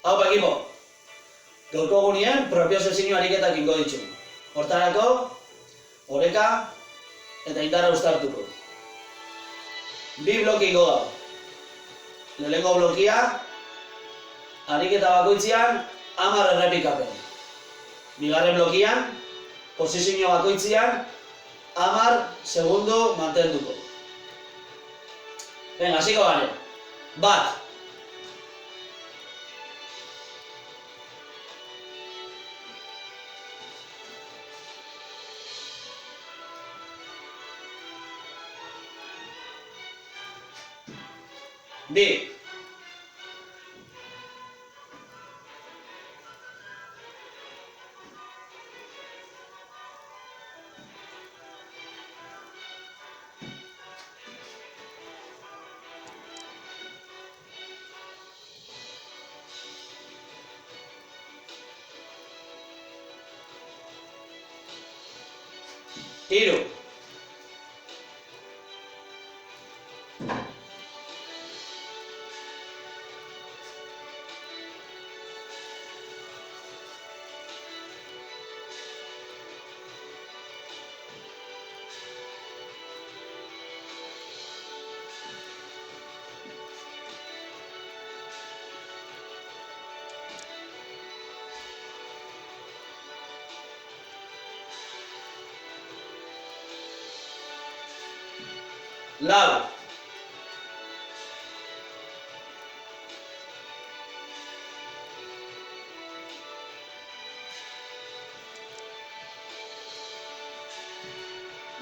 Hau ekipo, gaurko egunien propriozezio ariketak ingo ditugu. Hortarako, oreka eta indarra uztartuko. 2 bloke ingo dago. Lehenengo blokia, ariketa bakoitzean 10 errepikapen. Bigarren blokian, posizio bakoitzean 10 segundo mantenduko. Venga, hasiko gare. 1. 2. 3. Lau.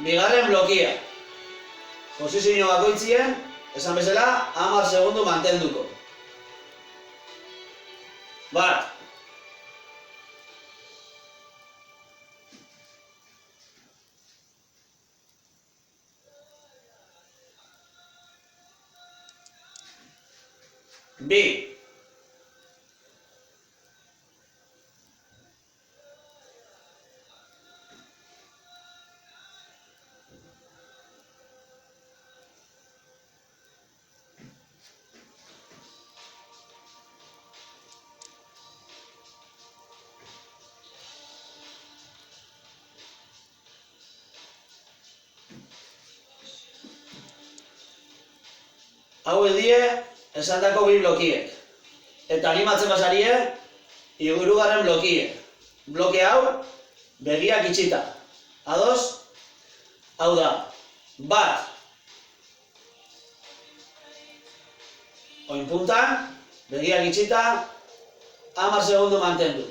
Bigarren blokia. Posizio bakoitzien, esan bezala, 10 segundo mantenduko. 1. 2. 'Hau edie, esandako 2 blokiek. Eta animatzen basarie, 3. blokie. Bloke hau, begiak itxita. Ados? Hau da. 1. Oin puntan, begiak itxita, 10 segundo mantendu.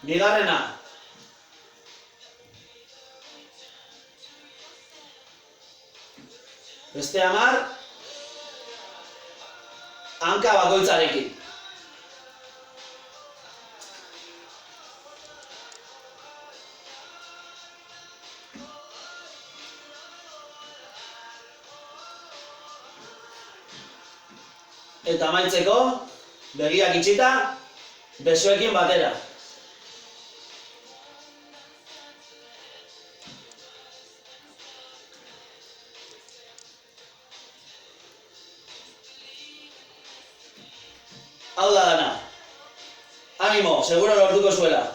Bigarrena. Beste 10, hanka bakoitzarekin. Eta amaitzeko, begiak itxita, besoekin batera. Hau da dana. Animo, seguro lortuko zuela.